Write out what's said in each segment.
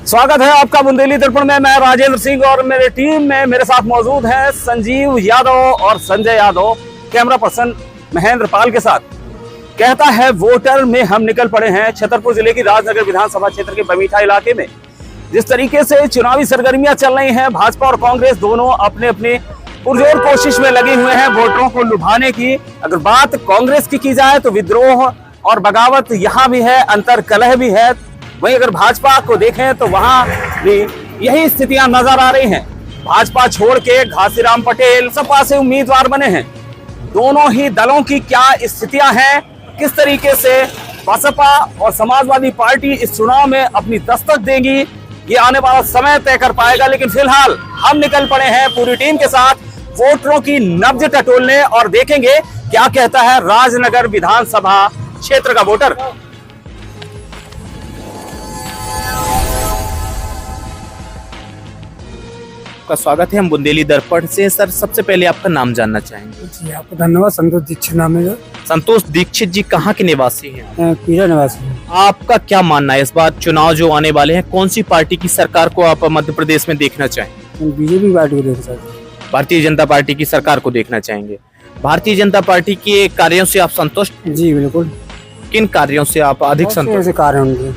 स्वागत है आपका बुंदेली दर्पण में। मैं राजेंद्र सिंह और मेरे टीम में मेरे साथ मौजूद है संजीव यादव और संजय यादव, कैमरा पर्सन महेंद्र पाल के साथ। कहता है वोटर में हम निकल पड़े हैं। छतरपुर जिले की राजनगर विधानसभा क्षेत्र के बमीठा इलाके में जिस तरीके से चुनावी सरगर्मियां चल रही हैं, भाजपा और कांग्रेस दोनों अपने अपने पुरजोर कोशिश में लगे हुए हैं वोटरों को लुभाने की। अगर बात कांग्रेस की जाए तो विद्रोह और बगावत यहाँ भी है, अंतर कलह भी है। वहीं अगर भाजपा को देखें तो वहां भी यही स्थितियां नजर आ रही हैं। भाजपा छोड़ के घासीराम पटेल सपा से उम्मीदवार बने हैं। दोनों ही दलों की क्या स्थितियां हैं, किस तरीके से बसपा और समाजवादी पार्टी इस चुनाव में अपनी दस्तक देंगी, ये आने वाला समय तय कर पाएगा। लेकिन फिलहाल हम निकल पड़े हैं पूरी टीम के साथ वोटरों की नब्ज टटोलने और देखेंगे क्या कहता है राजनगर विधानसभा क्षेत्र का वोटर। का स्वागत है हम बुंदेली दर्पण से। सर, सबसे पहले आपका नाम जानना चाहेंगे। जी, आपको धन्यवाद। संतोष दीक्षित नाम है। संतोष दीक्षित जी कहाँ के निवासी हैं? पीरा निवासी है। आपका क्या मानना है इस बार चुनाव जो आने वाले हैं, कौन सी पार्टी की सरकार को आप मध्य प्रदेश में देखना चाहेंगे? बीजेपी पार्टी को देखना चाहते हैं। भारतीय जनता पार्टी की सरकार को देखना चाहेंगे। भारतीय जनता पार्टी के कार्यों से आप संतुष्ट? जी बिल्कुल। किन कार्यों से आप अधिक संतुष्ट? ऐसे कार्य होंगे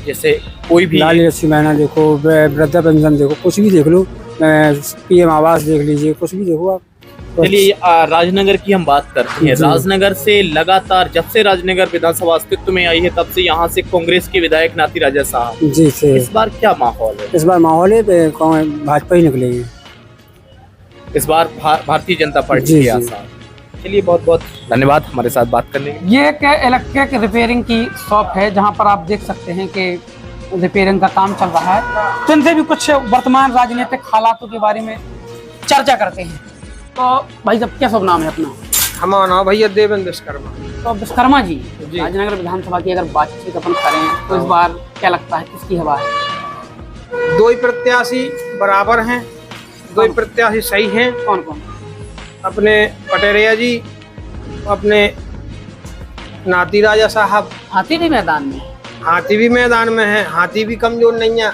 जैसे कोई भी लाल रस्सी महीना देखो, वृद्धा पेंशन देखो, कुछ भी देख लो, पीएम आवास देख लीजिए, कुछ भी देखो आप। चलिए राजनगर की हम बात करते हैं। राजनगर से लगातार जब से राजनगर विधानसभा अस्तित्व में आई है तब से यहाँ से कांग्रेस के विधायक नाती राजा साहब जी से इस बार क्या माहौल है? इस बार माहौल है भाजपा ही निकलेगी इस बार भारतीय जनता पार्टी के आसार। चलिए बहुत बहुत धन्यवाद हमारे साथ बात करने के लिए। ये एक इलेक्ट्रिक रिपेयरिंग की शॉप है जहाँ पर आप देख सकते हैं कि रिपेयरिंग का काम चल रहा है। तो इनसे भी कुछ वर्तमान राजनीतिक हालातों के बारे में चर्चा करते हैं। तो भाई साहब क्या सब नाम है अपना? हमारा नाम भैया देवेंद्र विश्वकर्मा। तो विश्वकर्मा जी, राजनगर विधानसभा की अगर बातचीत अपन करें तो इस बार क्या लगता है किसकी हवा है? दो ही प्रत्याशी बराबर हैं, दो ही प्रत्याशी सही हैं। कौन कौन? अपने पटेरिया जी, अपने नाती राजा साहब। हाथी भी मैदान में? हाथी भी मैदान में है, हाथी भी कमजोर नहीं है।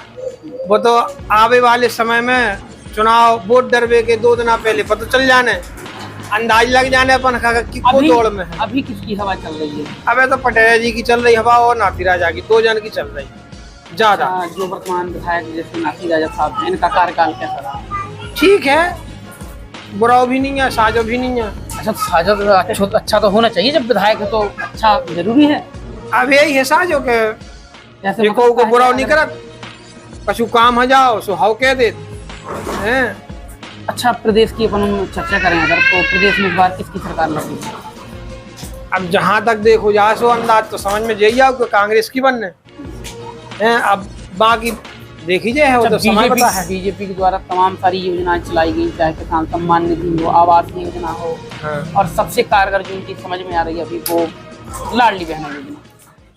वो तो आवे वाले समय में चुनाव वोट डरवे के 2 दिन पहले पता चल जाने, अंदाज लग जाने अपन कि को दौड़ में है। अभी किसकी हवा चल रही है? अबे तो पटेरिया जी की चल रही हवा और नाती राजा की, 2 जन की चल रही ज्यादा। जो वर्तमान विधायक जैसे नाती राजा साहब हैं, इनका कार्यकाल कैसा रहा? ठीक है, बुरा भी नहीं है, साजो भी नहीं है। अच्छा, साझा अच्छा तो होना चाहिए, जब विधायक है तो अच्छा जरूरी है। अब यही है साजो के जैसे देखो को बुरा नहीं करत, कछु काम हो जाओ सो हाउ कह दे हैं। अच्छा, प्रदेश की अपन चर्चा करें अगर, तो प्रदेश में इस बार किसकी सरकार लगी? अब जहां तक देखो जा सो अंदाज तो समझ में जाइए कि कांग्रेस की बनने हैं। अब बाकी देखी जाए वो तो समय पता है। बीजेपी के द्वारा तमाम सारी योजनाएं चलाई गई, चाहे किसान सम्मान निधि हो, आवास योजना हो, और सबसे कारगर जो उनकी समझ में आ रही है अभी वो लाडली बहना योजना।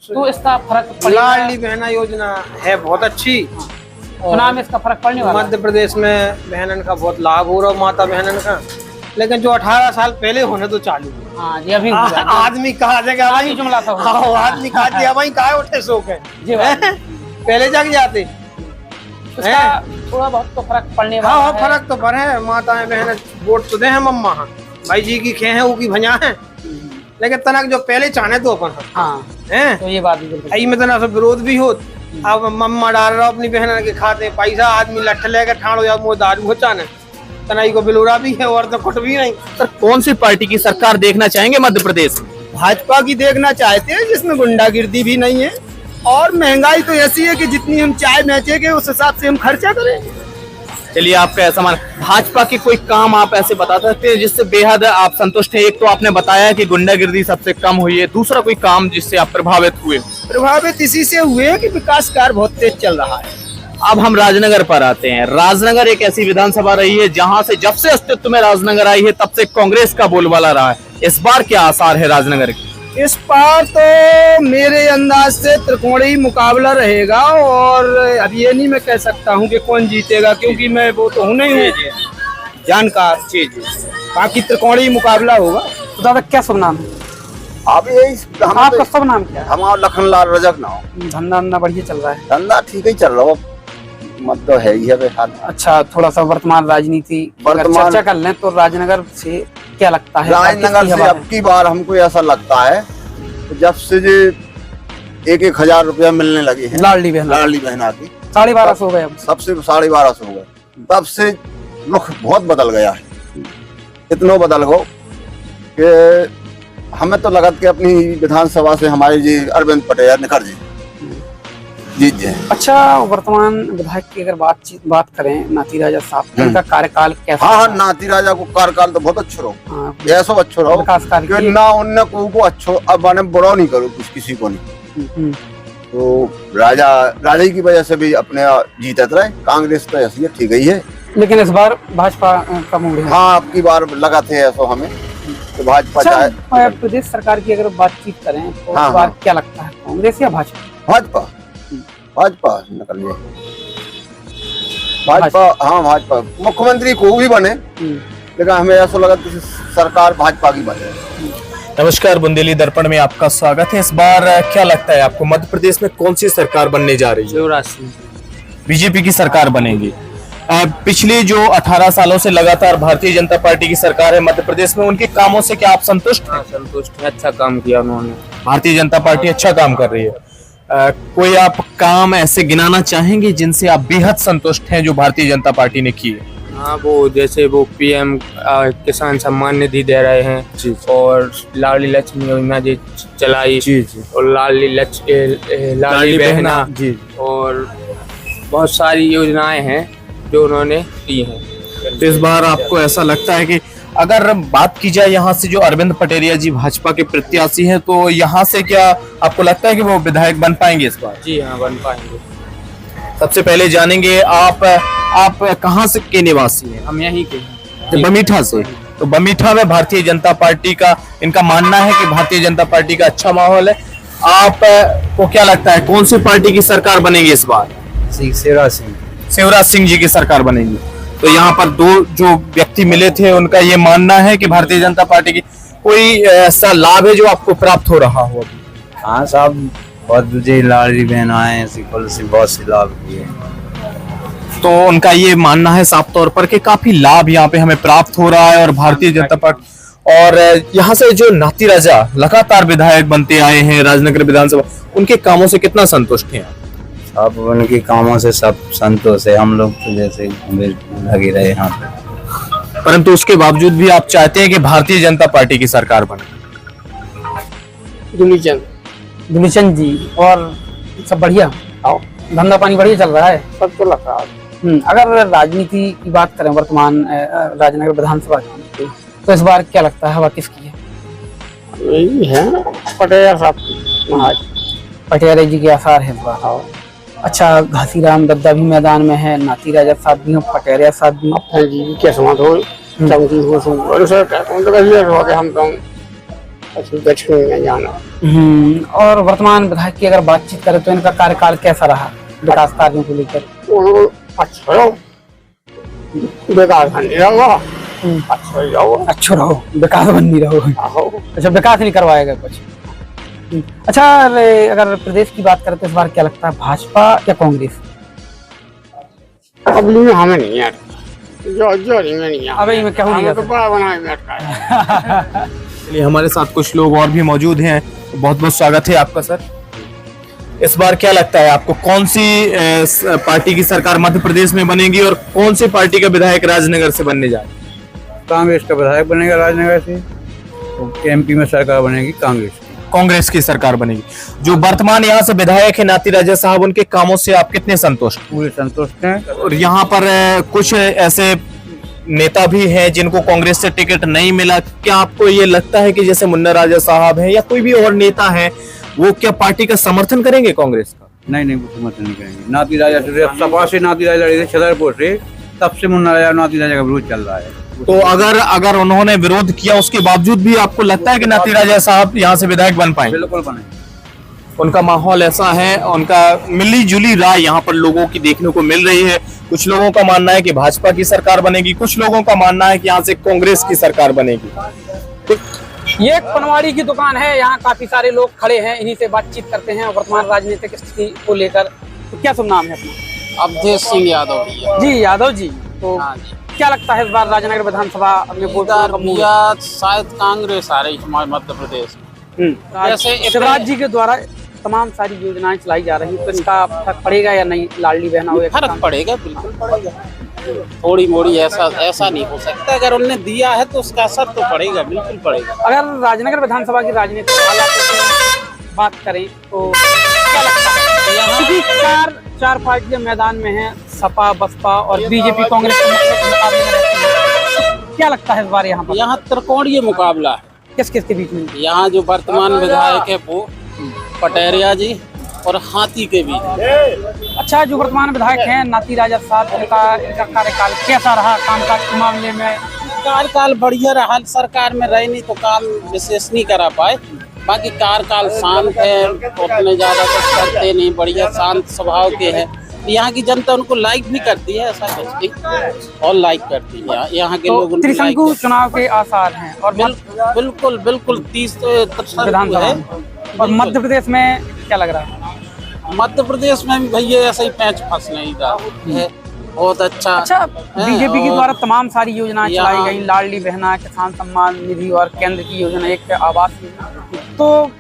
तो इसका फर्क लाडली बहना योजना है बहुत अच्छी। चुनाव में इसका फर्क पड़ने वाला है। मध्य प्रदेश में बहनन का बहुत लाभ हो रहा है, माता बहनन का। लेकिन जो 18 साल पहले होने तो चालू। हाँ जी, अभी आदमी कहा जाएगा भाई जुमला था। आदमी कहा दिया भाई कहा उठे सो के पहले जग जाते। थोड़ा बहुत तो फर्क पड़ने वाला है। फर्क तो पर है। माता बहन वोट तो दे हैं मम्मा भाई जी की खे है वो की भजा है, लेकिन तनक जो पहले चाहे तो अपन हैं। तो ये बात भी में तना सब विरोध भी हो। अब मम्मा डाल रहा अपनी बहन के खाते पैसा, आदमी लठ लेकर ठाणो या मुँह दारू हो चाने तनाई को बिलोरा भी है और तो कुछ भी नहीं। सर, कौन सी पार्टी की सरकार देखना चाहेंगे मध्य प्रदेश में? भाजपा की देखना चाहते हैं, जिसमें गुंडागिर्दी भी नहीं है और महंगाई तो ऐसी है कि जितनी हम चाय बेचेंगे उस हिसाब से हम खर्चा करें। चलिए, आपका ऐसा मान भाजपा के कोई काम आप ऐसे बता सकते हैं जिससे बेहद आप संतुष्ट हैं? एक तो आपने बताया कि गुंडागिर्दी सबसे कम हुई है, दूसरा कोई काम जिससे आप प्रभावित हुए? प्रभावित इसी से हुए कि विकास कार्य बहुत तेज चल रहा है। अब हम राजनगर पर आते हैं। राजनगर एक ऐसी विधानसभा रही है जहां से जब से अस्तित्व में राजनगर आई है तब से कांग्रेस का बोलबाला रहा है। इस बार क्या आसार है राजनगर की? इस बार तो मेरे अंदाज से त्रिकोणीय मुकाबला रहेगा और अब ये नहीं मैं कह सकता हूँ कि कौन जीतेगा, क्योंकि मैं वो तो हूँ नहीं हूँ जानकार। बाकी त्रिकोणीय मुकाबला होगा। तो दादा क्या शुभ नाम है? अब यही आपका सब नाम क्या है? हमारा लखनलाल रजक नाम। धंधा धंधा बढ़िया चल रहा है? धंधा ठीक ही चल रहा है, मत तो है ही है बेहाल। अच्छा, थोड़ा सा वर्तमान राजनीति अगर चर्चा कर लें तो राजनगर से क्या लगता है? राजनगर से अब की बार हमको ऐसा लगता है जब से जो 1,000 रुपया मिलने लगे हैं लाडली बहना की 1250 हो गए अब। सबसे 1250 हो गए, तब से रुख बहुत बदल गया है। इतना बदल गो कि हमें तो लगत के अपनी विधानसभा से हमारे जी अरविंद पटेल निकल जीत जाए। अच्छा, वर्तमान विधायक की अगर बात करें नाती राजा साहब, इनका कार्यकाल कैसा? हाँ, नाती राजा को कार्यकाल तो बहुत अच्छा रहो, ऐसा अच्छा रहो विकास कार्य ना उनने को अच्छो अब मैंने बुरा नहीं करो किसी को नहीं। तो राजा की वजह से भी अपने जीतत रहे। कांग्रेस तो ऐसी है ठीक ही है, लेकिन इस बार भाजपा का मूड है। हाँ, अब की बार लगा थे ऐसा हमें तो भाजपा चाहे। प्रदेश सरकार की अगर बातचीत करें तो हाँ, इस बार क्या लगता है, कांग्रेस या भाजपा? भाजपा निकल गए, भाजपा। हाँ, भाजपा मुख्यमंत्री को भी बने, लेकिन हमें ऐसा लगा कि सरकार भाजपा की बने। नमस्कार, बुंदेली दर्पण में आपका स्वागत है। इस बार क्या लगता है आपको मध्य प्रदेश में कौन सी सरकार बनने जा रही है? बीजेपी की सरकार बनेगी। पिछले जो 18 सालों से लगातार भारतीय जनता पार्टी की सरकार है मध्य प्रदेश में, उनके कामों से क्या आप संतुष्ट हैं? संतुष्ट है, अच्छा काम किया उन्होंने। भारतीय जनता पार्टी अच्छा काम कर रही है। कोई आप काम ऐसे गिनाना चाहेंगे जिनसे आप बेहद संतुष्ट हैं जो भारतीय जनता पार्टी ने किए? हाँ, वो जैसे वो पीएम किसान सम्मान निधि दे रहे हैं और लाडली लक्ष्मी योजना जी चलाई और लाडली बहना और बहुत सारी योजनाएं हैं जो उन्होंने की हैं। तो इस बार आपको ऐसा लगता है कि अगर बात की जाए यहाँ से जो अरविंद पटेरिया जी भाजपा के प्रत्याशी हैं, तो यहाँ से क्या आपको लगता है कि वो विधायक बन पाएंगे इस बार? जी हाँ, बन पाएंगे। सबसे पहले जानेंगे आप कहाँ से के निवासी हैं? हम यहीं के हैं, बमीठा से। तो बमीठा में भारतीय जनता पार्टी का इनका मानना है कि भारतीय जनता पार्टी का अच्छा माहौल है। आपको क्या लगता है कौन सी पार्टी की सरकार बनेगी इस बार? शिवराज सिंह जी की सरकार बनेगी। तो यहाँ पर दो जो व्यक्ति मिले थे उनका ये मानना है कि भारतीय जनता पार्टी की कोई ऐसा लाभ है जो आपको प्राप्त हो रहा हो? हाँ साहब, बहुत मुझे लाडली बहनाएं से बहुत सी लाभ किए। तो उनका ये मानना है साफ तौर पर कि काफी लाभ यहाँ पे हमें प्राप्त हो रहा है और भारतीय जनता पार्टी और यहाँ से जो नाती राजा लगातार विधायक बनते आए हैं राजनगर विधानसभा, उनके कामों से कितना संतुष्ट हैं? अब उनके कामों से सब संतोष है। हम लोग तो जैसे लगे रहे यहाँ पे, परंतु उसके बावजूद भी आप चाहते हैं कि भारतीय जनता पार्टी की सरकार बने? दुलीचंद जी और सब बढ़िया, धंधा पानी बढ़िया चल रहा है, सब तो लग रहा है। अगर राजनीति की बात करें वर्तमान राजनगर विधानसभा की, तो इस बार क्या लगता है हवा किसकी है? यही है पटेल साहब, पटेल जी के आसार है इस बार। अच्छा, घासीराम दद्दा भी मैदान में है, नाती राजा साहब भी हैं, पटेरिया साहब भी हैं। जी क्या समाज हो हम तो दक्षिण में जाना। और वर्तमान विधायक की अगर बातचीत करें तो इनका कार्यकाल कैसा रहा विकास कार्यों को लेकर? अच्छा रहो, बेकार नहीं रहो, अच्छा रहो, विकास बन नहीं रहो। अच्छा, विकास नहीं करवाएगा कुछ। अच्छा, अगर प्रदेश की बात करें तो इस बार क्या लगता है, भाजपा या कांग्रेस? अब हमें नहीं यार, जो नहीं यार, अबे मैं कहूँ नहीं तो बड़ा बना है। चलिए, हमारे साथ कुछ लोग और भी मौजूद हैं। बहुत बहुत स्वागत है आपका सर। इस बार क्या लगता है आपको कौन सी पार्टी की सरकार मध्य प्रदेश में बनेगी और कौन सी पार्टी का विधायक राजनगर से बनने जा रहा है? कांग्रेस का विधायक बनेगा राजनगर से, तो एमपी में सरकार बनेगी कांग्रेस की सरकार बनेगी। जो वर्तमान यहाँ से विधायक है नाती राजा साहब, उनके कामों से आप कितने संतुष्ट? पूरे संतुष्ट हैं। और यहाँ पर कुछ ऐसे नेता भी हैं जिनको कांग्रेस से टिकट नहीं मिला, क्या आपको ये लगता है कि जैसे मुन्ना राजा साहब हैं या कोई भी और नेता है, वो क्या पार्टी का समर्थन करेंगे कांग्रेस का? नहीं, वो समर्थन नहीं करेंगे। नाती राजा से सपा से नाती राजा लड़े थे छतरपुर से, तब से मुन्ना राजा नाती राजा का विरोध चल रहा है। तो अगर उन्होंने विरोध किया उसके बावजूद भी आपको लगता है कि नाती राजा साहब यहाँ से विधायक बन पाएंगे? बिल्कुल बने। उनका माहौल ऐसा है, उनका मिली जुली राय यहाँ पर लोगों की देखने को मिल रही है। कुछ लोगों का मानना है कि भाजपा की सरकार बनेगी, कुछ लोगों का मानना है कि यहाँ से कांग्रेस की सरकार बनेगी। तो ये एक पनवाड़ी की दुकान है, यहाँ काफी सारे लोग खड़े हैं, इन्हीं से बातचीत करते हैं वर्तमान राजनीतिक स्थिति को लेकर। तो क्या शुभ नाम है अपना? अवधेश सिंह यादव भैया। जी यादव जी, तो हाँ जी। क्या लगता है इस बार राजनगर विधानसभा में वोट इधर का मूड? भैया शायद कांग्रेस आ रही हमारे मध्य प्रदेश में। जैसे शिवराज जी के द्वारा तमाम सारी योजनाएं चलाई जा रही हैं, तो इसका फर्क पड़ेगा या नहीं? लाडली बहना हो, फर्क पड़ेगा, बिल्कुल पड़ेगा। थोड़ी मोड़ी ऐसा नहीं हो सकता, अगर उन्होंने दिया है तो उसका असर तो पड़ेगा, बिल्कुल पड़ेगा। अगर राजनगर विधानसभा की राजनीतिक हालातों की बात करें तो क्या लगता है? क्योंकि चार पार्टियां मैदान में हैं, सपा, बसपा और बीजेपी कांग्रेस के मुकाबले में रहती है। क्या लगता है इस बार यहाँ पर? यहाँ त्रिकोणीय मुकाबला है। किस किस के बीच में? यहाँ जो वर्तमान विधायक है वो पटेरिया जी और हाथी के बीच। अच्छा, जो वर्तमान विधायक हैं नाती राजा साहब, इनका कार्यकाल कैसा रहा कामकाज के मामले में? कार्यकाल बढ़िया रहा, सरकार में रहे नहीं तो काम विशेष नहीं करा पाए। बाकी कार्यकाल शांत है, उतने ज्यादा कुछ करते नहीं, बढ़िया शांत स्वभाव के हैं। यहाँ की जनता उनको लाइक भी करती है, ऐसा कुछ नहीं, और लाइक करती है यहाँ के लोग। त्रिशंकु चुनाव के आसार हैं और बिल्कुल 30 विधानसभा है। और मध्य प्रदेश में क्या लग रहा है? मध्य प्रदेश में भी भैया ऐसा ही पैंच फंस नहीं रहा है, बहुत अच्छा। बीजेपी के द्वारा तमाम सारी योजनाएं चलाई गई, लाडली बहना, किसान सम्मान निधि और केंद्र की योजना, एक आवास योजना। तो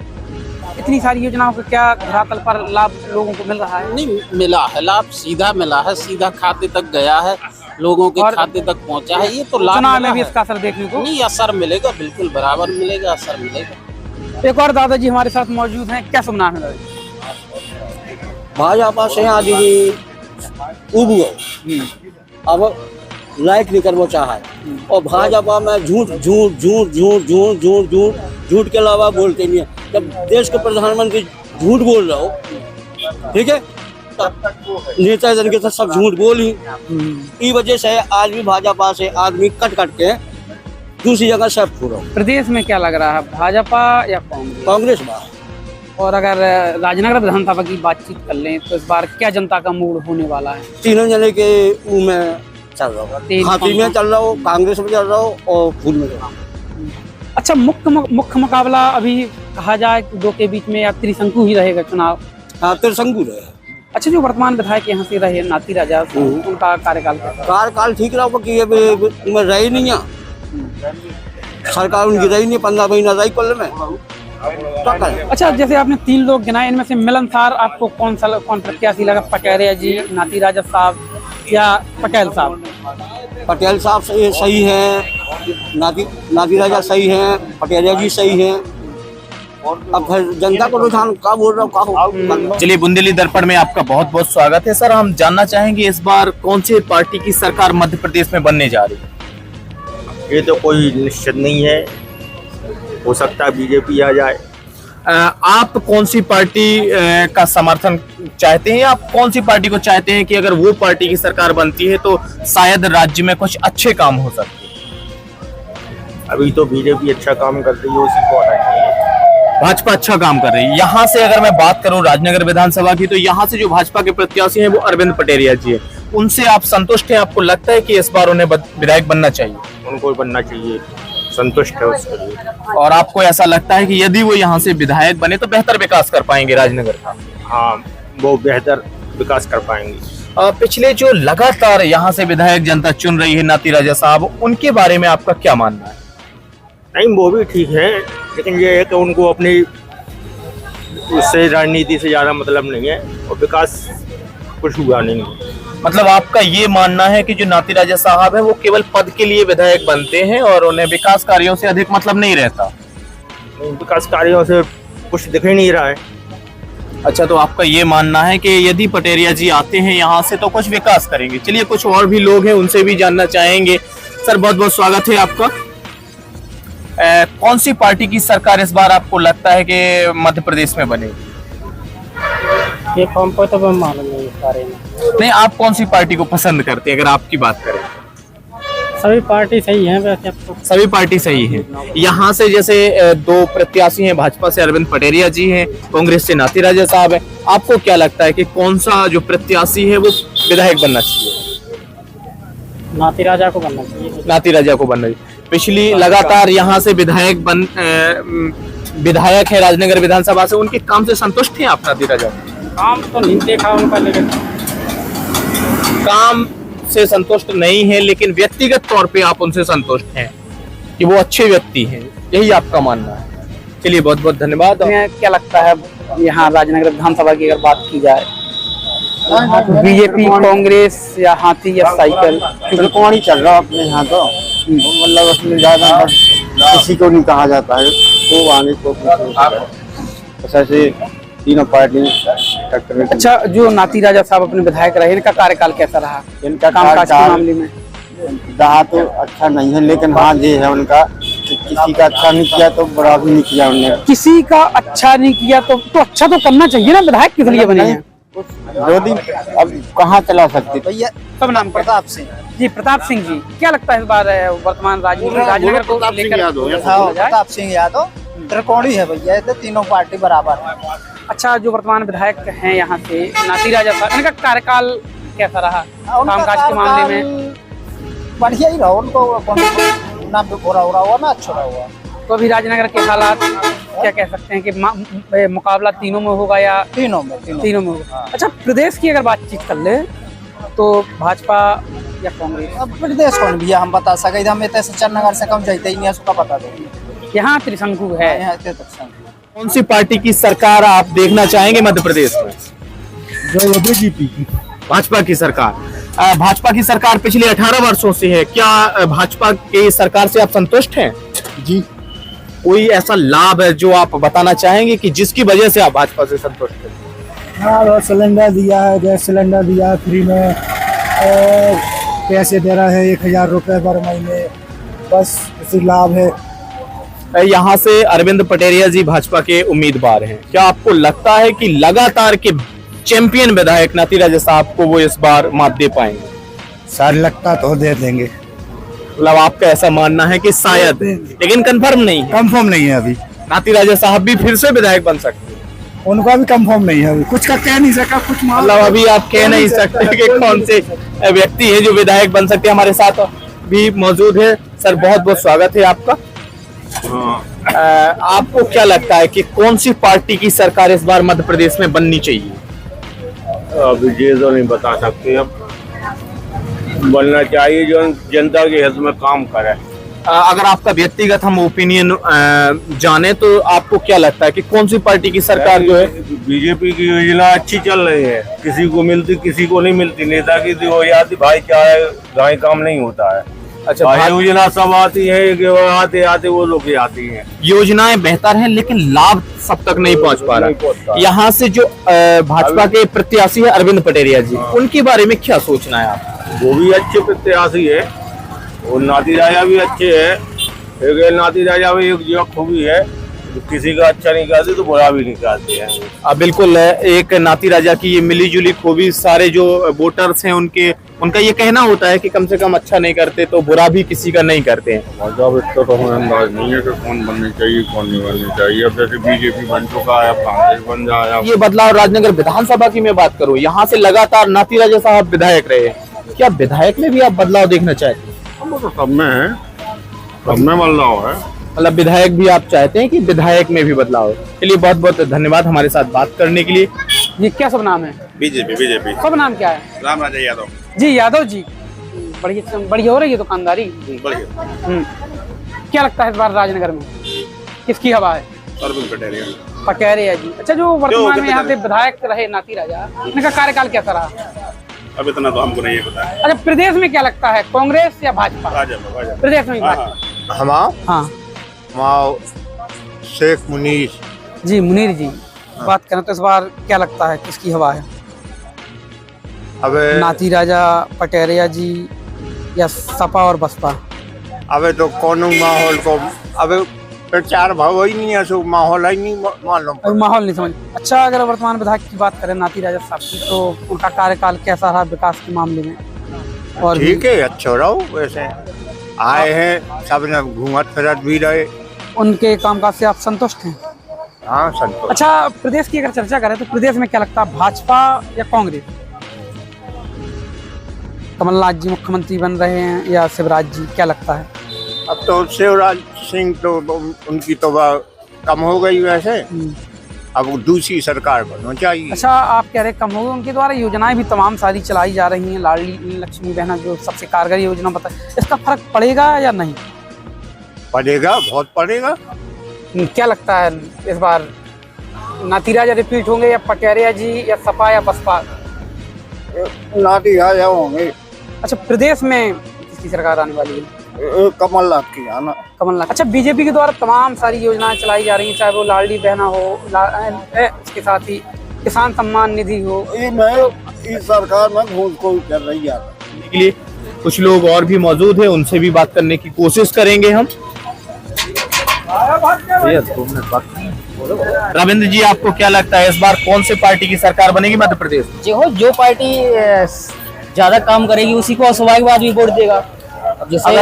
इतनी सारी योजनाओं का क्या धरातल पर लाभ लोगों को मिल रहा है? नहीं मिला है, लाभ सीधा मिला है, सीधा खाते तक गया है, लोगों के खाते तक पहुंचा है। ये तो लाभ चुनाव में भी इसका असर देखने को नहीं, असर मिलेगा, बिल्कुल बराबर मिलेगा, असर मिलेगा। एक और दादाजी हमारे साथ मौजूद हैं, क्या शुभ नाम है दादाजी? भाजपा से आदि उब अब लाइक नहीं करना चाहा है, और भाजपा में झूठ के अलावा बोलते नहीं है। जब देश के प्रधानमंत्री झूठ बोल रहा हो, ठीक है, नेता जन के साथ सब झूठ बोल ही, इस वजह से आज भी भाजपा से आदमी कट के दूसरी जगह सब पूरा। प्रदेश में क्या लग रहा है, भाजपा या कांग्रेस? कांग्रेस बात। और अगर राजनगर विधानसभा की बातचीत कर लें तो इस बार क्या जनता का मूड होने वाला है? तीनों जने के में चल रहा हो, हाथी में चल रहा हो, कांग्रेस में चल रहा हो और फूल में चल रहा हो। अच्छा, मुख्य मुकाबला अभी कहा जाए दो के बीच में, या त्रिशंकु ही रहेगा चुनाव? हाँ, त्रिशंकु रहे। अच्छा, जो वर्तमान विधायक यहाँ से रहे नाती राजा, उनका कार्यकाल ठीक रहा कि रही नहीं है, सरकार उनकी रही नहीं, 15 महीना रही कुल में। अच्छा, जैसे आपने 3 लोग गिनाए, इनमें से मिलनसार आपको कौन प्रत्याशी लगा? पटेरिया जी, नाती राजा साहब या पटेल साहब? पटेल साहब सही है, नाती राजा सही है, पटेरिया जी सही है। अब जनता को रुझान का बोल रहा हूँ। चलिए, बुंदेली दर्पण में आपका बहुत बहुत स्वागत है। सर, हम जानना चाहेंगे इस बार कौन सी पार्टी की सरकार मध्य प्रदेश में बनने जा रही है? ये तो कोई निश्चित नहीं है, हो सकता है बीजेपी आ जाए। आप कौन सी पार्टी का समर्थन चाहते हैं? आप कौन सी पार्टी को चाहते हैं कि अगर वो पार्टी की सरकार बनती है तो शायद राज्य में कुछ अच्छे काम हो सकते हैं? अभी तो बीजेपी अच्छा काम कर रही है, उसी को भाजपा अच्छा काम कर रही है। यहाँ से अगर मैं बात करूँ राजनगर विधानसभा की, तो यहाँ से जो भाजपा के प्रत्याशी हैं वो अरविंद पटेरिया जी है। उनसे आप संतुष्ट हैं? आपको लगता है कि इस बार उन्हें विधायक बनना चाहिए? उनको बनना चाहिए, संतुष्ट है उसके लिए। और आपको ऐसा लगता है कि यदि वो यहाँ से विधायक बने तो बेहतर विकास कर पाएंगे राजनगर का? हाँ, वो बेहतर विकास कर पाएंगे। पिछले जो लगातार यहाँ से विधायक जनता चुन रही है नाती राजा साहब, उनके बारे में आपका क्या मानना है? नहीं, वो भी ठीक है, लेकिन ये है कि उनको अपनी उससे राजनीति से ज्यादा मतलब नहीं है, और विकास कुछ हुआ नहीं। मतलब आपका ये मानना है कि जो नाती राजा साहब है वो केवल पद के लिए विधायक बनते हैं और उन्हें विकास कार्यों से अधिक मतलब नहीं रहता? विकास कार्यों से कुछ दिख ही नहीं रहा है। अच्छा, तो आपका ये मानना है कि यदि पटेरिया जी आते हैं यहाँ से तो कुछ विकास करेंगे। चलिए, कुछ और भी लोग हैं, उनसे भी जानना चाहेंगे। सर, बहुत बहुत स्वागत है आपका। कौन सी पार्टी की सरकार इस बार आपको लगता है कि मध्य प्रदेश में बनेगी? ये फॉर्म पर तो मैं मालूम नहीं इस बारे में। नहीं, आप कौन सी पार्टी को पसंद करते हैं? अगर आपकी बात करें, सभी पार्टी सही है वैसे तो। सभी पार्टी सही है। यहाँ से जैसे 2 प्रत्याशी हैं, भाजपा से अरविंद पटेरिया जी हैं, कांग्रेस से नाती राजा साहब है। आपको क्या लगता है कि कौन सा जो प्रत्याशी है वो विधायक बनना चाहिए? नाती राजा को बनना चाहिए। नाती राजा को बनना चाहिए। पिछली लगातार यहाँ से विधायक है राजनगर विधानसभा से, उनके काम से संतुष्ट हैं आप नाती राजा? काम तो नहीं देखा उनका, लेकिन काम से संतुष्ट नहीं है, लेकिन व्यक्तिगत तौर पे आप उनसे संतुष्ट हैं कि वो अच्छे व्यक्ति हैं, यही आपका मानना है? चलिए बहुत बहुत धन्यवाद। क्या लगता है यहाँ राजनगर विधानसभा की अगर बात की जाए, बीजेपी, कांग्रेस या हाथी या साइकिल? त्रिकोण ही चल रहा अपने यहाँ तो, मतलब उसमें ज्यादा किसी को नहीं कहा जाता है, वो आने को ऐसे तीनों पार्टी टक्कर में। अच्छा, जो नाती राजा साहब अपने विधायक रहे, इनका कार्यकाल कैसा रहा? इनका कामकाज के मामले में रहा तो अच्छा नहीं है, लेकिन हाँ ये है उनका, किसी का अच्छा नहीं किया तो बुरा भी नहीं किया उन्होंने। किसी का अच्छा नहीं किया तो अच्छा तो करना चाहिए ना, विधायक किस लिए बने हैं? विरोधी अब कहाँ चला सकते भैया। सब नाम प्रताप सिंह जी। प्रताप सिंह जी, क्या लगता है इस बार वर्तमान राजनीति राजनगर को लेकर? प्रताप सिंह यादव त्रिकोणी है भैया, तो तीनों पार्टी बराबर है। अच्छा, जो वर्तमान विधायक हैं यहाँ से नाती राजा साहब, इनका कार्यकाल कैसा रहा कामकाज के मामले में? बढ़िया ही रहा, उनको ना बुरा हो रहा हुआ ना अच्छा रहा हुआ। तो अभी राजनगर के हालात क्या कह सकते हैं कि मुकाबला तीनों में होगा या तीनों में होगा? अच्छा, प्रदेश की अगर बातचीत कर ले तो भाजपा या कांग्रेस? अब प्रदेश कौन भैया हम बता सके, हम इतने चन्नगर से कम जाते ही नहीं, उसका बता देंगे। यहाँ त्रिशंकु है। कौन सी पार्टी की सरकार आप देखना चाहेंगे मध्य प्रदेश में? जो बीजेपी की, भाजपा की सरकार। भाजपा की सरकार पिछले 18 वर्षों से है, क्या भाजपा की सरकार से आप संतुष्ट हैं? जी। कोई ऐसा लाभ है जो आप बताना चाहेंगे कि जिसकी वजह से आप भाजपा से संतुष्ट हैं? हाँ, सिलेंडर दिया है, गैस सिलेंडर दिया है फ्री में, और पैसे दे रहा है 1000 रुपये हर महीने, बस इसी लाभ है। यहाँ से अरविंद पटेरिया जी भाजपा के उम्मीदवार हैं, क्या आपको लगता है कि लगातार के चैंपियन विधायक नाती राजा साहब को वो इस बार मात दे पाएंगे? सर लगता तो दे देंगे, मतलब आपका ऐसा मानना है कि शायद, लेकिन कंफर्म नहीं है? कंफर्म नहीं है अभी। नाती राजा साहब भी फिर से विधायक बन सकते हैं? उनका भी कंफर्म नहीं है अभी, कुछ का कह नहीं सका, कुछ मतलब अभी आप कह नहीं सकते कि कौन से व्यक्ति है जो विधायक बन सकते हैं। हमारे साथ भी मौजूद है सर, बहुत बहुत स्वागत है आपका। आपको क्या लगता है कि कौन सी पार्टी की सरकार इस बार मध्य प्रदेश में बननी चाहिए? अभी ये तो नहीं बता सकते, अब बनना चाहिए जो जनता के हित में काम करे। अगर आपका व्यक्तिगत हम ओपिनियन जाने तो आपको क्या लगता है कि कौन सी पार्टी की सरकार जो है? बीजेपी की योजना अच्छी चल रही है, किसी को मिलती किसी को नहीं मिलती, नेता की हो जाती, भाईचारा गाय काम नहीं होता है। अच्छा, योजना सब आती है, आते आते वो लोग ही आती हैं। योजनाएं बेहतर हैं लेकिन लाभ सब तक नहीं पहुंच पा रहा। यहाँ से जो भाजपा के प्रत्याशी है अरविंद पटेरिया जी, उनके बारे में क्या सोचना है आप? वो भी अच्छे प्रत्याशी है और नाती राजा भी अच्छे है। एक नाती राजा में एक जो खूबी है, किसी का अच्छा नहीं करते तो बुरा भी नहीं करते हैं। बिल्कुल, एक नाती राजा की ये मिली जुली खूबी, सारे जो वोटर्स हैं उनका ये कहना होता है कि कम से कम अच्छा नहीं करते तो बुरा भी किसी का नहीं करते हैं। मतलब इतना तो हमें अंदाज नहीं है कि कौन बननी चाहिए कौन नहीं बननी चाहिए। अब जैसे बीजेपी बन चुका है, कांग्रेस बन जाए। ये बदलाव राजनगर विधानसभा की मैं बात करूँ, यहाँ से लगातार नाती राजा साहब विधायक रहे, क्या विधायक में भी आप बदलाव देखना चाहते हैं? तो सब में है, सब में बदलाव है। मतलब विधायक भी आप चाहते हैं कि विधायक में भी बदलाव हो। चलिए बहुत बहुत धन्यवाद हमारे साथ बात करने के लिए। ये क्या सब नाम है? बीजेपी सब नाम क्या है? राम राजा यादव जी। यादव जी, बढ़िया हो रही है दुकानदारी? बढ़िया। क्या लगता है इस बार राजनगर में किसकी हवा है? अरविंद पटेरिया। पटेरिया जी। अच्छा, जो वर्तमान में यहाँ पे विधायक रहे नाती राजा, इनका कार्यकाल कैसा रहा? अब इतना तो हमको नहीं पता है। अच्छा, प्रदेश में क्या लगता है, कांग्रेस या भाजपा? भाजपा। प्रदेश में भाजपा। हाँ, शेख मुनीर जी। मुनीर जी, बात करें तो इस बार क्या लगता है किसकी हवा है? अब नाती राजा, पटेरिया जी या सपा और बसपा? अबे तो कौन माहौल को अबे प्रचार भाव ही नहीं है, सो माहौल ही नहीं मालूम, माहौल नहीं समझ। अच्छा, अगर वर्तमान विधायक की बात करें नाती राजा साहब की, तो उनका कार्यकाल कैसा रहा विकास के मामले में? और ठीक है, अच्छा रहो। वैसे आए हैं, सब ने घूमत फिरत भी रहे। उनके कामकाज से आप संतुष्ट हैं? हाँ, संतुष्ट। अच्छा, प्रदेश की अगर चर्चा करें तो प्रदेश में क्या लगता है, भाजपा या कांग्रेस? कमलनाथ जी मुख्यमंत्री बन रहे हैं या शिवराज जी, क्या लगता है? अब तो शिवराज सिंह तो उनकी तो कम हो गई वैसे, अब वो दूसरी सरकार बनना चाहिए। अच्छा, आप कह रहे कम हो गए, उनके द्वारा योजनाएं भी तमाम सारी चलाई जा रही हैं, लाडली लक्ष्मी बहना जो सबसे कारगर योजना बता, इसका फर्क पड़ेगा या नहीं? पड़ेगा, बहुत पड़ेगा। क्या लगता है इस बार नाती राजा रिपीट होंगे या पटियारिया जी या सपा या बसपा? नाती राजा होंगे। अच्छा, प्रदेश में किसकी सरकार आने वाली है? कमलनाथ की आना। कमलनाथ। अच्छा, बीजेपी के द्वारा तमाम सारी योजनाएं चलाई जा रही हैं, चाहे वो लाडली बहना हो, उसके साथ ही किसान सम्मान निधि हो। इस सरकार में घूस कोई कर रही है। के लिए कुछ लोग और भी मौजूद हैं, उनसे भी बात करने की कोशिश करेंगे हम। रविंद्र जी, आपको क्या लगता है इस बार कौन से पार्टी की सरकार बनेगी मध्य प्रदेश में? जो पार्टी ज्यादा काम करेगी उसी को स्वाभाविक बाद भी वोट देगा। अब जैसे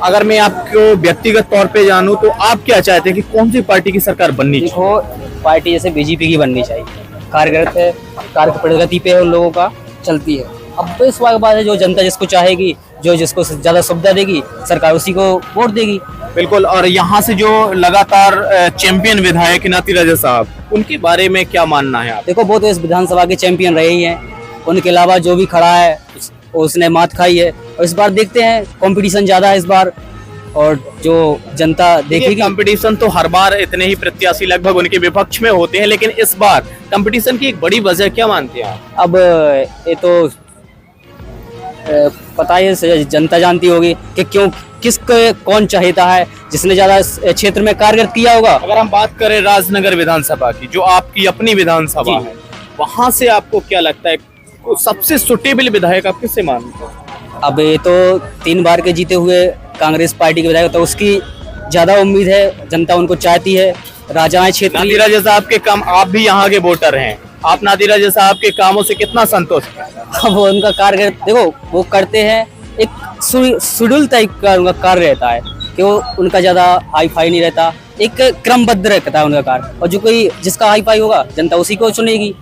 अगर मैं आपको व्यक्तिगत तौर पे जानूं तो आप क्या चाहते हैं कि कौन सी पार्टी की सरकार बननी चाहिए? देखो, पार्टी जैसे बीजेपी की बननी चाहिए, कार्य प्रगति पे उन लोगों का चलती है। अब तो इस बात है, जो जनता जिसको चाहेगी, जो जिसको ज्यादा सुविधा देगी, सरकार उसी को वोट देगी। बिल्कुल। और यहाँ से जो लगातार चैंपियन विधायक नाती राजा साहब, उनके बारे में क्या मानना है आप? देखो, वो तो इस विधानसभा के चैंपियन रहे ही हैं, उनके अलावा जो भी खड़ा है उसने मात खाई है। और इस बार देखते हैं, कंपटीशन ज्यादा है इस बार, और जो जनता देखेगी। कंपटीशन तो हर बार इतने ही प्रत्याशी लगभग उनके विपक्ष में होते हैं, लेकिन इस बार कंपटीशन की एक बड़ी वजह क्या मानते हैं आप? अब ये तो पता है, जनता जानती होगी कि क्यों, कौन चाहता है, जिसने ज्यादा क्षेत्र में कार्य किया होगा। अगर हम बात करें राजनगर विधानसभा की, जो आपकी अपनी विधानसभा है, वहाँ से आपको क्या लगता है सबसे सुटेबल विधायक आप किससे मानते हैं? अब ये तो 3 बार के जीते हुए कांग्रेस पार्टी के विधायक, तो उसकी ज्यादा उम्मीद है, जनता उनको चाहती है। राजाएं क्षेत्र नाती राजा साहब के काम, आप भी यहाँ के वोटर हैं, आप नाती राजा साहब के कामों से कितना संतुष्ट हैं? वो उनका कार्य देखो, वो करते हैं, एक शेड्यूल टाइप का उनका कार्य रहता है कि वो उनका ज्यादा हाई फाई नहीं रहता, एक क्रमबद्ध रहता है उनका कार्य, और जो कोई जिसका हाई फाई होगा जनता उसी को चुनेगी।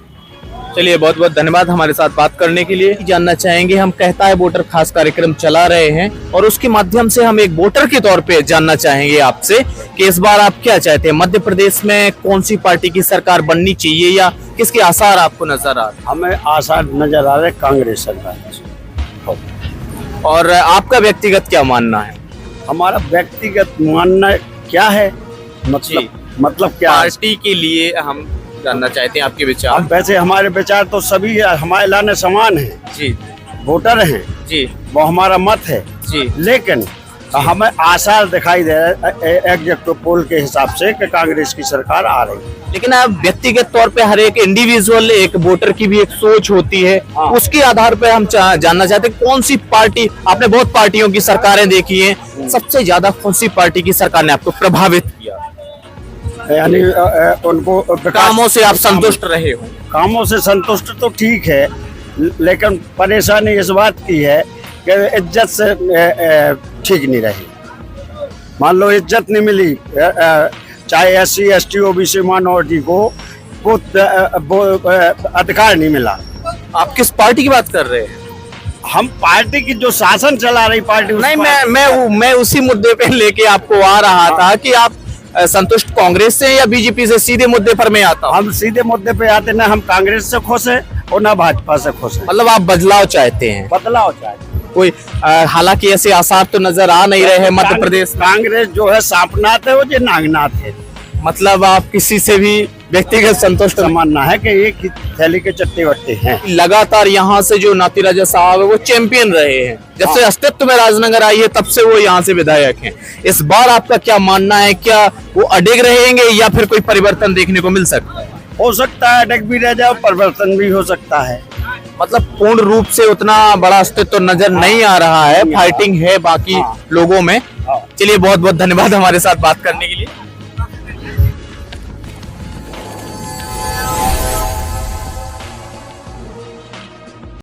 चलिए, बहुत बहुत धन्यवाद हमारे साथ बात करने के लिए। जानना चाहेंगे, हम कहता है वोटर खास कार्यक्रम चला रहे हैं, और उसके माध्यम से हम एक वोटर के तौर पे जानना चाहेंगे आपसे कि इस बार आप क्या चाहते हैं, मध्य प्रदेश में कौन सी पार्टी की सरकार बननी चाहिए या किसके आसार आपको नजर आ रहे? हमें आसार नजर आ रहे कांग्रेस सरकार। और आपका व्यक्तिगत क्या मानना है? हमारा व्यक्तिगत मानना क्या है, मतलब क्या पार्टी के लिए हम जानना चाहते हैं आपके विचार। वैसे हमारे विचार तो सभी हमारे लाने समान है जी, वोटर हैं जी, वो हमारा मत है जी, लेकिन हमें आसार दिखाई दे रहा है एग्जैक्ट पोल के हिसाब से कि कांग्रेस की सरकार आ रही है। लेकिन आप व्यक्तिगत तौर पे हर एक इंडिविजुअल, एक वोटर की भी एक सोच होती है, उसके आधार पे हम जानना चाहते हैं कौन सी पार्टी, आपने बहुत पार्टियों की सरकारें देखी हैं, सबसे ज्यादा कौन सी पार्टी की सरकार ने आपको प्रभावित किया, यानी उनको कामों से आप संतुष्ट रहे हो? कामों से संतुष्ट तो ठीक है, लेकिन परेशानी इस बात की है कि इज्जत से ठीक नहीं रही। मान लो इज्जत नहीं मिली, चाहे SC ST OBC माइनॉरिटी को वो अधिकार नहीं मिला। आप किस पार्टी की बात कर रहे हैं? हम पार्टी की जो शासन चला रही पार्टी, नहीं, मैं उसी मुद्दे पे लेके आपको आ रहा था कि आप संतुष्ट कांग्रेस से या बीजेपी से, सीधे मुद्दे पर मैं आता हूँ। हम सीधे मुद्दे पे आते, ना हम कांग्रेस से खुश है और ना भाजपा से खुश है। मतलब आप बदलाव चाहते हैं? बदलाव चाहते हैं कोई, हालांकि ऐसे आसार तो नजर आ नहीं रहे हैं मध्य प्रदेश। कांग्रेस जो है सांपनाथ है, वो जो नागनाथ है। मतलब आप किसी से भी व्यक्तिगत संतुष्ट मानना है कि एक ही थैली के चट्टे वट्टे हैं। लगातार यहाँ से जो नाती राजा साहब है वो चैंपियन रहे हैं, जब से अस्तित्व में राजनगर आई है तब से वो यहाँ से विधायक हैं। इस बार आपका क्या मानना है, क्या वो अडिग रहेंगे या फिर कोई परिवर्तन देखने को मिल सकता है? हो सकता है अडिग भी रह जाए, परिवर्तन भी हो सकता है। मतलब पूर्ण रूप से उतना बड़ा अस्तित्व नजर नहीं आ रहा है, फाइटिंग है बाकी लोगों में। चलिए, बहुत बहुत धन्यवाद हमारे साथ बात करने के लिए।